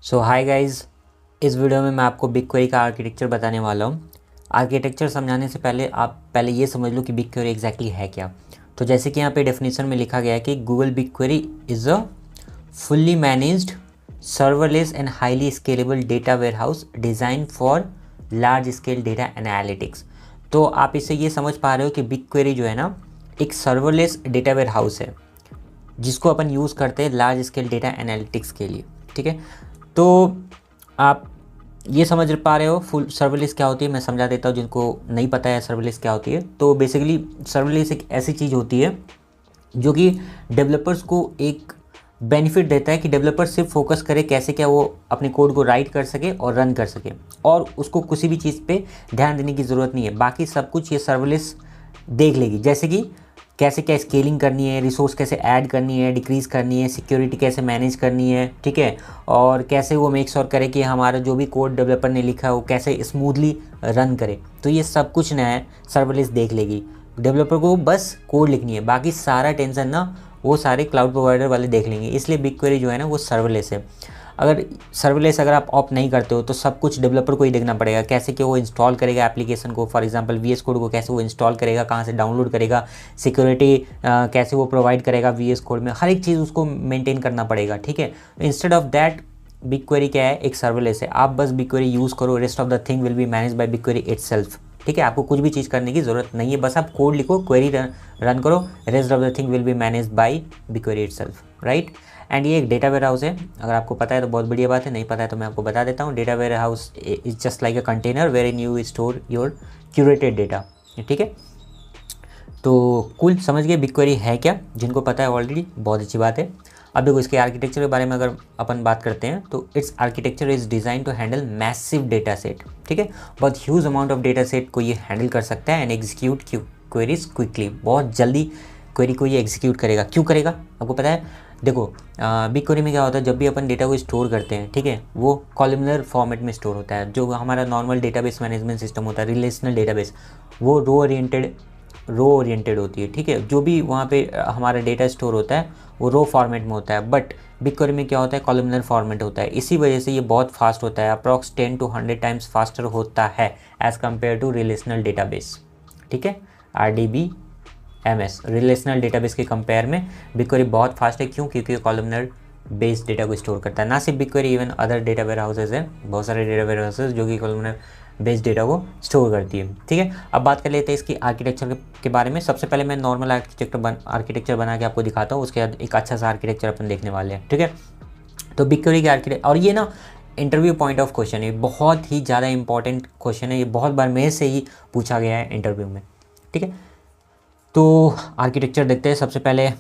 सो hi guys, इस video में मैं आपको बिग क्वेरी का आर्किटेक्चर बताने वाला हूँ। आर्किटेक्चर समझाने से पहले आप पहले ये समझ लो कि बिग क्वेरी एग्जैक्टली है क्या। तो जैसे कि यहाँ पे डेफिनेशन में लिखा गया है कि Google big query is a fully managed serverless and highly scalable data warehouse design for large scale data analytics. तो आप इससे ये समझ पा रहे हो कि बिग क्वेरी जो है ना, एक सर्वरलेस डेटा वेयरहाउस है जिसको अपन यूज़ करते हैं लार्ज स्केल डेटा एनालिटिक्स के लिए। ठीक है, तो आप ये समझ पा रहे हो फुल सर्वरलेस क्या होती है। मैं समझा देता हूँ जिनको नहीं पता है सर्वरलेस क्या होती है। तो बेसिकली सर्वरलेस एक ऐसी चीज़ होती है जो कि डेवलपर्स को एक बेनिफिट देता है कि डेवलपर सिर्फ फोकस करे कैसे क्या वो अपने कोड को राइट कर सके और रन कर सके, और उसको किसी भी चीज़ पे ध्यान देने की ज़रूरत नहीं है। बाकी सब कुछ ये सर्वरलेस देख लेगी, जैसे कि कैसे क्या स्केलिंग करनी है, रिसोर्स कैसे ऐड करनी है, डिक्रीज़ करनी है, सिक्योरिटी कैसे मैनेज करनी है, ठीक है, और कैसे वो मेक श्योर करे कि हमारा जो भी कोड डेवलपर ने लिखा है वो कैसे स्मूथली रन करे। तो ये सब कुछ ना है सर्वरलेस देख लेगी। डेवलपर को बस कोड लिखनी है, बाकी सारा टेंशन ना वो सारे क्लाउड प्रोवाइडर वाले देख लेंगे। इसलिए बिग क्वेरी जो है ना वो सर्वरलेस है। अगर सर्वरलेस अगर आप ऑप नहीं करते हो तो सब कुछ डेवलपर को ही देखना पड़ेगा, कैसे कि वो इंस्टॉल करेगा एप्लीकेशन को, फॉर एग्जांपल वीएस कोड को कैसे वो इंस्टॉल करेगा, कहाँ से डाउनलोड करेगा, सिक्योरिटी कैसे वो प्रोवाइड करेगा वीएस कोड में, हर एक चीज़ उसको मेंटेन करना पड़ेगा। ठीक है, instead of that big query क्या है, एक सर्वरलेस है। आप बस बिग क्वेरी यूज़ करो, rest of the thing will be manage by big query itself. ठीक है, आपको कुछ भी चीज़ करने की ज़रूरत नहीं है, बस आप कोड लिखो, क्वेरी रन करो, rest of the thing will be manage by big query itself, right. And ये एक डेटा वेयर हाउस है। अगर आपको पता है तो बहुत बढ़िया बात है, नहीं पता है तो मैं आपको बता देता हूँ। Data warehouse is just like a container wherein you store your curated data. ठीक है, तो कुल समझ गए बिग क्वेरी है क्या। जिनको पता है ऑलरेडी बहुत अच्छी बात है। अब देखो इसके आर्किटेक्चर के बारे में अगर अपन बात करते हैं तो its architecture is design to handle massive data set. ठीक है, बहुत huge amount of data set को ये हैंडल कर सकता है एंड एग्जीक्यूट क्वेरीज क्विकली। बहुत जल्दी क्वेरी को ये एग्जीक्यूट करेगा। क्यों करेगा आपको पता है। देखो बिग क्वेरी में क्या होता है, जब भी अपन डेटा को स्टोर करते हैं, ठीक है, वो कॉलमनर फॉर्मेट में स्टोर होता है। जो हमारा नॉर्मल डेटाबेस मैनेजमेंट सिस्टम होता है, रिलेशनल डेटाबेस, वो रो ओरिएंटेड होती है। ठीक है, जो भी वहाँ पे हमारा डेटा स्टोर होता है वो रो फॉर्मेट में होता है, बट बिग क्वेरी में क्या होता है, कॉलमनर फॉर्मेट होता है। इसी वजह से ये बहुत फास्ट होता है, अप्रॉक्स 10 to 100 टाइम्स फास्टर होता है as compare to relational database. ठीक है, RDBMS रिलेशनल डेटाबेस के कंपेयर में बिग क्वेरी बहुत फास्ट है। क्यों? क्योंकि कॉलमनर बेस्ड डेटा को स्टोर करता है। ना सिर्फ big query, even other data warehouses है, बहुत सारे डेटा वेयर हाउसेज जो कि कॉलमनर बेस्ड डेटा को स्टोर करती है। ठीक है, अब बात कर लेते हैं इसकी आर्किटेक्चर के बारे में। सबसे पहले मैं नॉर्मल आर्किटेक्चर बना के आपको दिखाता हूँ, उसके बाद एक अच्छा सा आर्किटेक्चर अपन देखने वाले हैं। ठीक है, तो बिग क्वेरी की आर्किटेक्चर, और ये ना इंटरव्यू पॉइंट ऑफ क्वेश्चन है, बहुत ही ज़्यादा इंपॉर्टेंट क्वेश्चन है, ये बहुत बार मेरे से ही पूछा गया है इंटरव्यू में। ठीक है, तो आर्किटेक्चर देखते हैं। सबसे पहले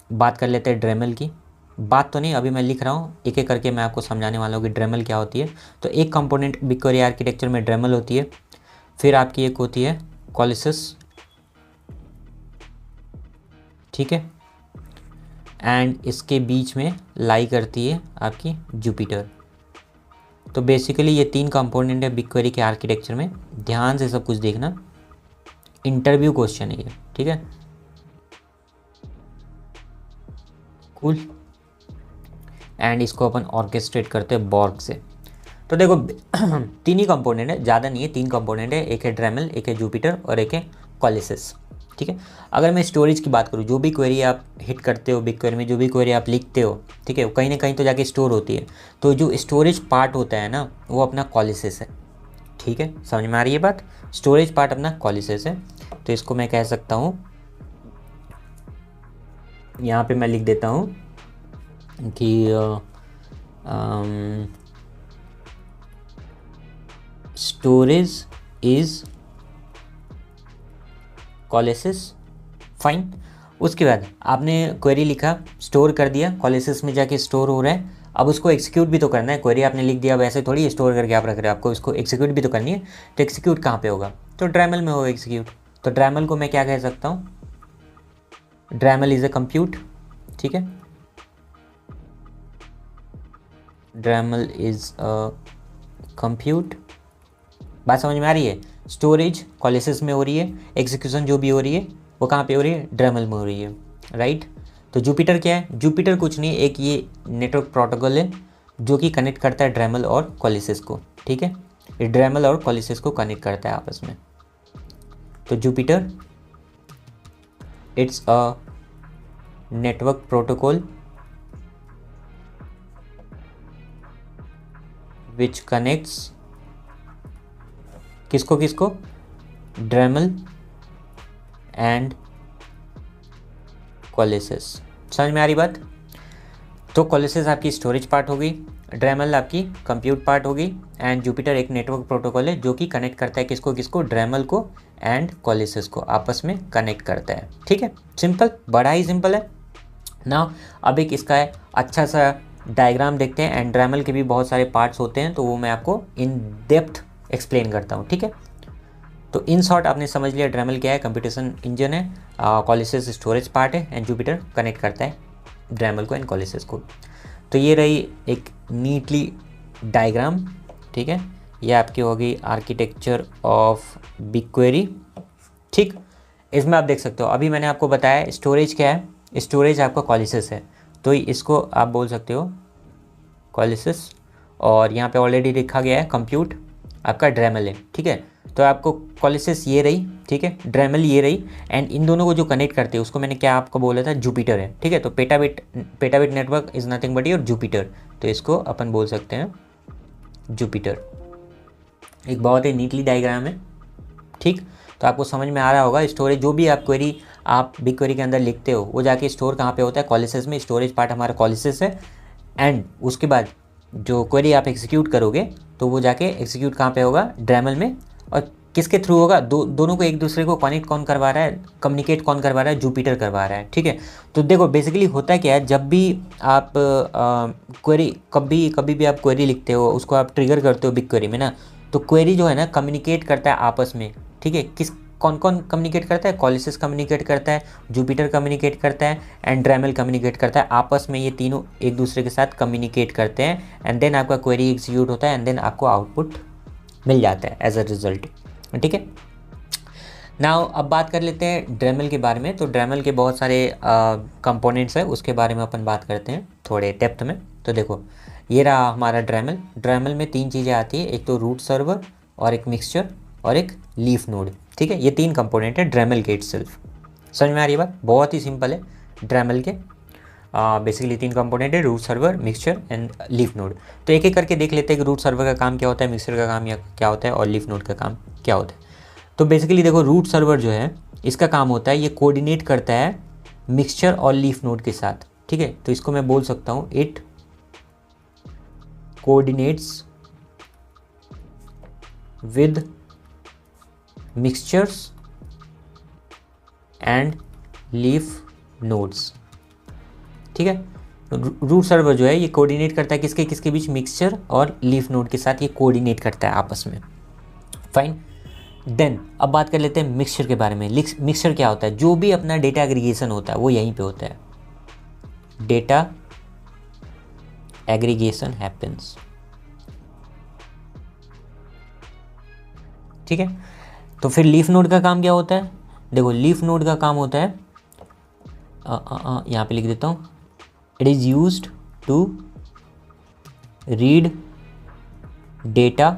बात कर लेते हैं ड्रेमल की। बात तो नहीं, अभी मैं लिख रहा हूँ, एक एक करके मैं आपको समझाने वाला हूँ कि ड्रेमल क्या होती है। तो एक कंपोनेंट बिग क्वेरी आर्किटेक्चर में ड्रेमल होती है, फिर आपकी एक होती है कोलिसिस। ठीक है, एंड इसके बीच में लाई करती है आपकी जुपिटर। तो बेसिकली ये तीन कंपोनेंट है बिग क्वेरी के आर्किटेक्चर में। ध्यान से सब कुछ देखना, इंटरव्यू क्वेश्चन है ये। ठीक है, कूल। एंड इसको अपन ऑर्केस्ट्रेट करते हैं बॉर्ग से। तो देखो तीन ही कंपोनेंट है, ज़्यादा नहीं है, तीन कंपोनेंट है, एक है ड्रेमल, एक है जुपिटर और एक है कोलिसिस। ठीक है, अगर मैं स्टोरेज की बात करूँ, जो भी क्वेरी आप हिट करते हो बिग क्वेरी में, जो भी क्वेरी आप लिखते हो, ठीक है, वो कहीं ना कहीं तो जाके स्टोर होती है। तो जो स्टोरेज पार्ट होता है ना, वो अपना कोलिसिस है। ठीक है, समझ में आ रही है बात। स्टोरेज पार्ट अपना कोलिसिस है। तो इसको मैं कह सकता हूँ, यहाँ पे मैं लिख देता हूँ कि स्टोरेज इज कोलिसिस। फाइन। उसके बाद आपने क्वेरी लिखा, स्टोर कर दिया, कोलिसिस में जाके स्टोर हो रहा है। अब उसको एक्सिक्यूट भी तो करना है। क्वेरी आपने लिख दिया, वैसे थोड़ी स्टोर करके आप रख रहे हो, आपको इसको एक्सिक्यूट भी तो करनी है। तो एक्सिक्यूट कहाँ पे होगा, तो ड्रेमल में होगा एक्सिक्यूट। तो ड्रेमल को मैं क्या कह सकता हूँ, ड्रेमल इज अ कंप्यूट। ठीक है, ड्रेमल इज अ कंप्यूट। बात समझ में आ रही है। स्टोरेज कोलिसिस में हो रही है, एग्जीक्यूशन जो भी हो रही है वो कहाँ पे हो रही है, ड्रेमल में हो रही है, राइट। तो जुपिटर क्या है, जुपिटर कुछ नहीं, एक ये नेटवर्क प्रोटोकॉल है जो कि कनेक्ट करता है ड्रेमल और कोलिसिस को, ठीक है। ये ड्रेमल और कोलिसिस को कनेक्ट करता है आपस में। तो Jupiter it's a network protocol which connects किसको किसको, ड्रेमल एंड कोलिसिस। समझ में आ रही बात? तो कोलिसिस आपकी स्टोरेज पार्ट होगी, ड्रेमल आपकी कंप्यूट पार्ट होगी, एंड जुपिटर एक नेटवर्क प्रोटोकॉल है जो कि कनेक्ट करता है किसको किसको, ड्रेमल को एंड कोलिसिस को आपस में कनेक्ट करता है, ठीक है। सिंपल, बड़ा ही सिंपल है ना। अब एक इसका है अच्छा सा डायग्राम देखते हैं, एंड ड्रेमल के भी बहुत सारे पार्ट्स होते हैं, तो वो मैं आपको इन डेप्थ एक्सप्लेन करता हूँ, ठीक है। तो इन शॉर्ट आपने समझ लिया ड्रेमल क्या है, कंप्यूटेशन इंजन है, कोलिसिस स्टोरेज पार्ट है, एंड जुपिटर कनेक्ट करता है ड्रेमल को एंड कोलिसिस को। तो ये रही एक नीटली डायग्राम, ठीक है। ये आपकी होगी आर्किटेक्चर ऑफ BigQuery, ठीक। इसमें आप देख सकते हो, अभी मैंने आपको बताया स्टोरेज क्या है, स्टोरेज आपका कोलिसिस है, तो इसको आप बोल सकते हो कोलिसिस, और यहाँ पे ऑलरेडी लिखा गया है कंप्यूट आपका ड्रेमल है, ठीक है। तो आपको कोलिसिस ये रही, ठीक है, ड्रेमल ये रही, एंड इन दोनों को जो कनेक्ट करते हैं उसको मैंने क्या आपको बोला था, जुपिटर है, ठीक है। तो petabit network is nothing but your Jupiter, तो इसको अपन बोल सकते हैं जुपिटर। एक बहुत ही नीटली डायग्राम है, ठीक। तो आपको समझ में आ रहा होगा, स्टोरेज जो भी आप क्वेरी आप BigQuery के अंदर लिखते हो वो जाके स्टोर कहाँ पे होता है, कोलिसिस में। स्टोरेज पार्ट हमारा कोलिसिस है, एंड उसके बाद जो क्वेरी आप एग्जीक्यूट करोगे तो वो जाके एग्जीक्यूट कहाँ पे होगा, ड्रेमल में। और किसके थ्रू होगा, दोनों को एक दूसरे को कनेक्ट कौन करवा रहा है, कम्युनिकेट कौन करवा रहा है, जुपिटर करवा रहा है, ठीक है। तो देखो बेसिकली होता क्या है, जब भी आप क्वेरी कभी भी आप क्वेरी लिखते हो, उसको आप ट्रिगर करते हो BigQuery में ना, तो क्वेरी जो है ना कम्युनिकेट करता है आपस में, ठीक है। कौन कौन कम्युनिकेट करता है, कोलिसिस कम्युनिकेट करता है, जुपिटर कम्युनिकेट करता है, एंड ड्रेमल कम्युनिकेट करता है आपस में। ये तीनों एक दूसरे के साथ कम्युनिकेट करते हैं, एंड देन आपका क्वेरी एग्जीक्यूट होता है, एंड देन आपको आउटपुट मिल जाता है एज अ रिजल्ट, ठीक है। नाउ अब बात कर लेते हैं ड्रेमल के बारे में। तो ड्रेमल के बहुत सारे कंपोनेंट्स हैं, उसके बारे में अपन बात करते हैं थोड़े डेप्थ में। तो देखो ये रहा हमारा ड्रेमल। ड्रेमल में 3 चीज़ें आती है, एक तो रूट सर्वर और एक मिक्सचर और एक लीफ नोड, ठीक है। ये 3 कंपोनेंट है ड्रेमल के इटसेल्फ। समझ में आ रही है बात? बहुत ही सिंपल है ड्रेमल के। बेसिकली 3 कंपोनेंट है, root server, mixture and leaf node. तो एक एक करके देख लेते हैं कि रूट सर्वर का काम क्या होता है, मिक्सचर का काम क्या होता है, और लीफ नोड का काम क्या होता है। तो बेसिकली देखो रूट सर्वर जो है इसका काम होता है, ये कोऑर्डिनेट करता है मिक्सचर और लीफ नोड के साथ, ठीक है। तो इसको मैं बोल सकता हूँ it coordinates with mixtures and leaf nodes, ठीक है। रूट सर्वर जो है ये कोऑर्डिनेट करता है किसके किसके बीच, मिक्सचर और लीफ नोड के साथ ये कोऑर्डिनेट करता है आपस में, फाइन। देन अब बात कर लेते हैं मिक्सचर के बारे में। मिक्सचर क्या होता है, जो भी अपना डेटा एग्रीगेशन होता है वो यहीं पे होता है, डेटा एग्रीगेशन हैपेंस, ठीक है। तो फिर लीफ नोड का काम क्या होता है, देखो लीफ नोड का काम होता है, यहाँ पे लिख देता हूँ, it is used to read data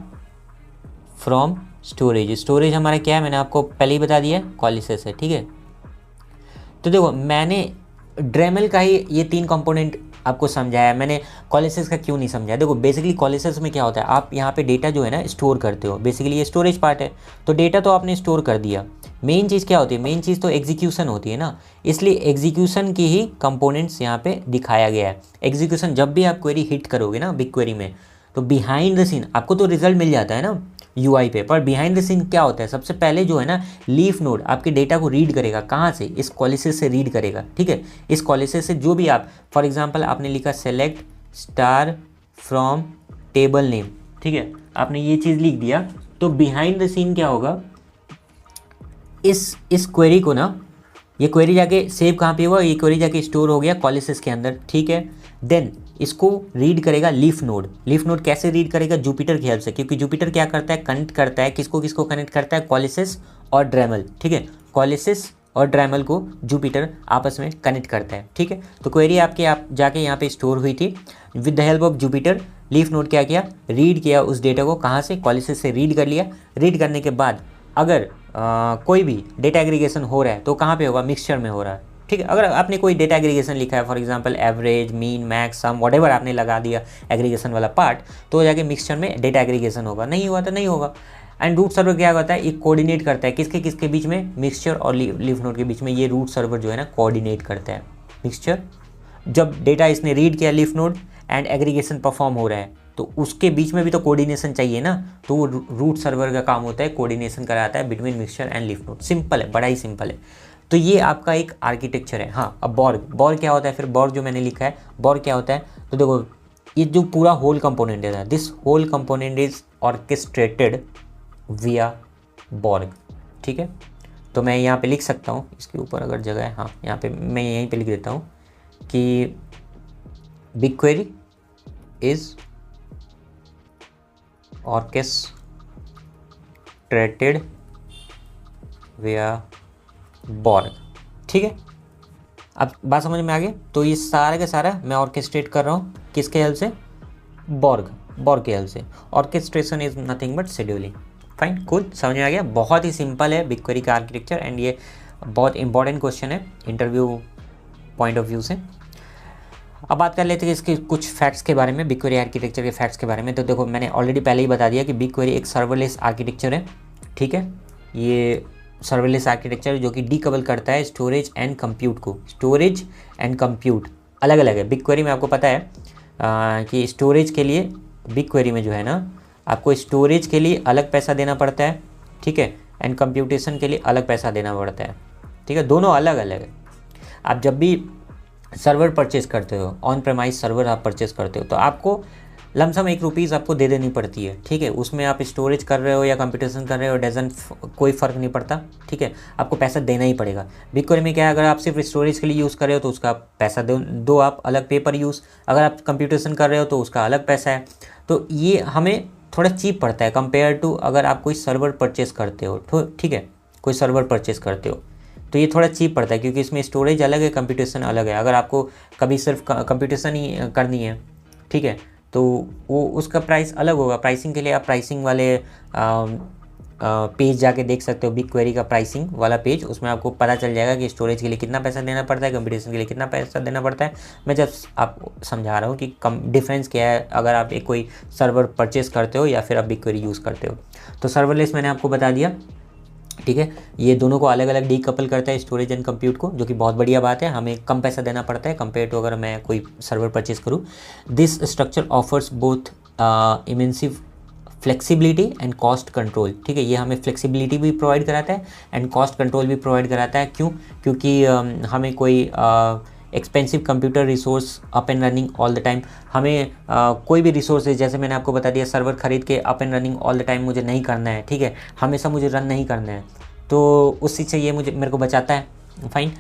from storage. Storage हमारा क्या है, मैंने आपको पहले ही बता दिया, कोलिसिस है, ठीक है। तो देखो मैंने ड्रेमल का ही ये 3 कंपोनेंट आपको समझाया, मैंने कोलिसिस का क्यों नहीं समझाया। देखो बेसिकली कोलिसिस में क्या होता है, आप यहाँ पे डेटा जो है ना स्टोर करते हो, बेसिकली ये स्टोरेज पार्ट है। तो डेटा तो आपने स्टोर कर दिया, मेन चीज़ क्या होती है, मेन चीज़ तो एग्जीक्यूशन होती है ना, इसलिए एग्जीक्यूशन की ही कंपोनेंट्स यहाँ पे दिखाया गया है। एग्जीक्यूशन जब भी आप क्वेरी हिट करोगे ना BigQuery में, तो बिहाइंड द सीन आपको तो रिजल्ट मिल जाता है ना UI पे, पर बिहाइंड द सीन क्या होता है, सबसे पहले जो है ना लीफ नोड आपके डेटा को रीड करेगा, कहाँ से, इस कोलिसिस से रीड करेगा, ठीक है। इस कोलिसिस से जो भी आप, फॉर एग्जांपल आपने लिखा select star from table name, ठीक है, आपने ये चीज़ लिख दिया, तो बिहाइंड द सीन क्या होगा, इस क्वेरी को ना, ये क्वेरी जाके सेव कहाँ पे हुआ, ये क्वेरी जाके स्टोर हो गया कोलिसिस के अंदर, ठीक है। देन इसको रीड करेगा लीफ नोड। लीफ नोड कैसे रीड करेगा, जुपिटर की हेल्प से, क्योंकि जुपिटर क्या करता है, कनेक्ट करता है किसको किसको कनेक्ट करता है, कोलिसिस और ड्रेमल, ठीक है, कोलिसिस और ड्रैमल को जुपिटर आपस में कनेक्ट करता है। ठीक है, तो क्वेरी आपके आप जाके यहाँ पे स्टोर हुई थी with the help of Jupiter. Leaf node क्या किया, रीड किया उस डेटा को, कहाँ से, कोलिसिस से रीड कर लिया। रीड करने के बाद अगर कोई भी डेटा एग्रीगेशन हो रहा है तो कहाँ पे होगा, मिक्सचर में हो रहा है। ठीक है, अगर आपने कोई डेटा एग्रीगेशन लिखा है, for example average, mean, max, sum, whatever आपने लगा दिया एग्रीगेशन वाला पार्ट, तो जाके मिक्सचर में डेटा एग्रीगेशन होगा। नहीं हुआ तो नहीं होगा। एंड रूट सर्वर क्या होता है, एक कोऑर्डिनेट करता है किसके किसके बीच में, मिक्सचर और लीफ नोड के बीच में। ये रूट सर्वर जो है ना कोऑर्डिनेट करता है मिक्सचर। जब डेटा इसने रीड किया leaf node and aggregation perform हो रहा है तो उसके बीच में भी तो कोऑर्डिनेशन चाहिए ना, तो वो रूट सर्वर का काम होता है कोऑर्डिनेशन कराता है between mixture and leaf node. Simple है, बड़ा ही सिंपल है। तो ये आपका एक आर्किटेक्चर है। हाँ, अब बॉर्ग क्या होता है, फिर बॉर्ग जो मैंने लिखा है, बॉर्ग क्या होता है, तो देखो ये जो पूरा होल कंपोनेंट है, this whole component is orchestrated via Borg. ठीक है, तो मैं यहाँ पे लिख सकता हूँ, इसके ऊपर अगर जगह है, हाँ यहाँ पे मैं यहीं पे लिख देता हूँ कि BigQuery is orchestrated via Borg. ठीक है, अब बात समझ में आ गई। तो ये सारा का सारा मैं ऑर्केस्ट्रेट कर रहा हूँ किसके हेल्प से, बॉर्ग के हेल्प से। Orchestration is nothing but scheduling. Fine, cool, समझ में आ गया। बहुत ही सिंपल है BigQuery का आर्किटेक्चर एंड ये बहुत इंपॉर्टेंट क्वेश्चन है इंटरव्यू पॉइंट ऑफ व्यू से। अब बात कर लेते हैं इसके कुछ फैक्ट्स के बारे में, BigQuery आर्किटेक्चर के फैक्ट्स के बारे में। तो देखो मैंने ऑलरेडी पहले ही बता दिया कि BigQuery एक सर्वरलेस आर्किटेक्चर है। ठीक है, ये सर्वरलेस आर्किटेक्चर जो कि डीकपल करता है स्टोरेज एंड कंप्यूट को। स्टोरेज एंड कंप्यूट अलग अलग है। BigQuery में आपको पता है कि स्टोरेज के लिए BigQuery में जो है ना, आपको स्टोरेज के लिए अलग पैसा देना पड़ता है। ठीक है, एंड कंप्यूटेशन के लिए अलग पैसा देना पड़ता है। ठीक है, दोनों अलग अलग है। आप जब भी सर्वर परचेस करते हो, ऑन प्रेमाइज सर्वर आप परचेस करते हो, तो आपको लमसम ₹1 आपको दे देनी पड़ती है। ठीक है, उसमें आप स्टोरेज कर रहे हो या कंप्यूटेशन कर रहे हो, डजन कोई फ़र्क नहीं पड़ता। ठीक है, आपको पैसा देना ही पड़ेगा। BigQuery में क्या है, अगर आप सिर्फ स्टोरेज के लिए यूज़ कर रहे हो तो उसका पैसा दो आप अलग पे पर यूज़। अगर आप कंप्यूटेशन कर रहे हो तो उसका अलग पैसा है। तो ये हमें थोड़ा चीप पड़ता है कंपेयर टू अगर आप कोई सर्वर परचेस करते हो। तो ठीक है, कोई सर्वर परचेस करते हो तो ये थोड़ा चीप पड़ता है क्योंकि इसमें स्टोरेज अलग है, कंप्यूटेशन अलग है। अगर आपको कभी सिर्फ कंप्यूटेशन ही करनी है, ठीक है, तो वो उसका प्राइस अलग होगा। प्राइसिंग के लिए आप प्राइसिंग वाले पेज जाके देख सकते हो, BigQuery का प्राइसिंग वाला पेज, उसमें आपको पता चल जाएगा कि स्टोरेज के लिए कितना पैसा देना पड़ता है, कंप्यूटेशन के लिए कितना पैसा देना पड़ता है। मैं जस्ट आपको समझा रहा हूँ कि डिफरेंस क्या है अगर आप एक कोई सर्वर परचेस करते हो या फिर आप BigQuery यूज़ करते हो। तो सर्वरलेस मैंने आपको बता दिया। ठीक है, ये दोनों को अलग अलग डीकपल करता है, स्टोरेज एंड कंप्यूट को, जो कि बहुत बढ़िया बात है। हमें कम पैसा देना पड़ता है कंपेयर टू अगर मैं कोई सर्वर परचेस करूँ। This structure offers both immensive flexibility and cost control. ठीक है, ये हमें फ्लेक्सिबिलिटी भी प्रोवाइड कराता है एंड कॉस्ट कंट्रोल भी प्रोवाइड कराता है। क्यों? क्योंकि हमें कोई expensive computer resource up and running all the time, हमें कोई भी रिसोर्सेज, जैसे मैंने आपको बता दिया, सर्वर खरीद के up and running all the time मुझे नहीं करना है। ठीक है, हमेशा मुझे रन नहीं करना है, तो उस चीज़ से ये मेरे को बचाता है। फाइन,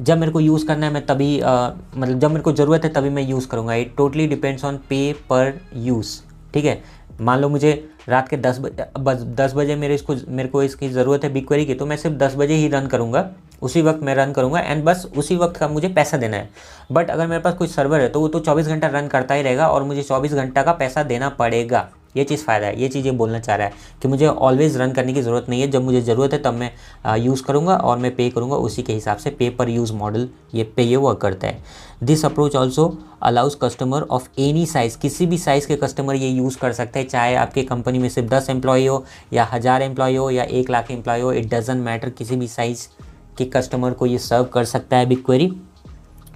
जब मेरे को यूज़ करना है मैं तभी मतलब जब मेरे को ज़रूरत है तभी मैं यूज़ करूँगा। इट टोटली डिपेंड्स ऑन पे पर यूज़। ठीक है, मान लो मुझे रात के 10 बजे मेरे को इसकी ज़रूरत है BigQuery की, तो मैं सिर्फ 10 बजे ही रन करूँगा, उसी वक्त मैं रन करूँगा एंड बस उसी वक्त का मुझे पैसा देना है। बट अगर मेरे पास कोई सर्वर है तो वो तो 24 घंटा रन करता ही रहेगा और मुझे 24 घंटा का पैसा देना पड़ेगा। ये चीज़ फ़ायदा है, ये चीज़ ये बोलना चाह रहा है कि मुझे ऑलवेज़ रन करने की ज़रूरत नहीं है। जब मुझे ज़रूरत है तब मैं यूज़ करूँगा और मैं पे करूँगा उसी के हिसाब से। पे पर यूज़ मॉडल ये वर्क करता है। This approach also allows customer of any size, किसी भी साइज़ के कस्टमर ये यूज़ कर सकते हैं, चाहे आपके कंपनी में सिर्फ 10 एम्प्लॉय हो या 1000 एम्प्लॉय हो या 1 लाख एम्प्लॉय हो, इट डजंट मैटर, किसी भी साइज़ के कस्टमर को ये सर्व कर सकता है BigQuery।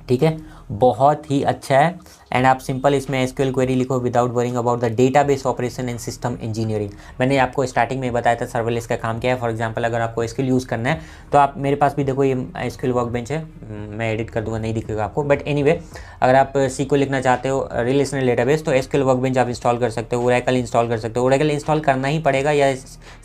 ठीक है, बहुत ही अच्छा है। एंड आप सिंपल इसमें SQL क्वेरी लिखो without worrying about the database operation and system engineering. मैंने आपको स्टार्टिंग में बताया था सर्वरलेस का काम क्या है। फॉर एग्जांपल अगर आपको SQL यूज़ करना है तो आप, मेरे पास भी देखो ये SQL वर्कबेंच है, मैं एडिट कर दूंगा, नहीं दिखेगा आपको, बट एनीवे अगर आप SQL लिखना चाहते हो रिलेशनल डेटाबेस तो SQL वर्कबेंच आप इंस्टॉल कर सकते हो, ओरेकल इंस्टॉल कर सकते हो। ओरेकल इंस्टॉल करना ही पड़ेगा या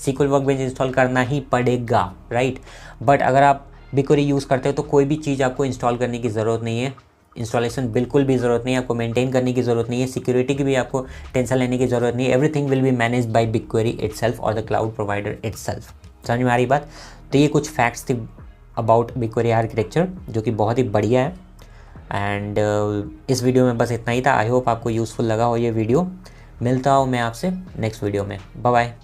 SQL वर्कबेंच इंस्टॉल करना ही पड़ेगा, राइट। बट अगर आप BigQuery यूज़ करते हो तो कोई भी चीज़ आपको इंस्टॉल करने की ज़रूरत नहीं है, इंस्टॉलेशन बिल्कुल भी ज़रूरत नहीं है, आपको मेंटेन करने की ज़रूरत नहीं है, सिक्योरिटी की भी आपको टेंशन लेने की ज़रूरत नहीं है। Everything will be managed by BigQuery itself और द क्लाउड प्रोवाइडर इटसेल्फ। समझ में आ रही बात? तो ये कुछ फैक्ट्स थे अबाउट BigQuery आर्किटेक्चर, जो कि बहुत ही बढ़िया है। एंड इस वीडियो में बस इतना ही था। आई होप आपको यूज़फुल लगा हो ये वीडियो। मिलता हूँ मैं आपसे नेक्स्ट वीडियो में। Bye bye.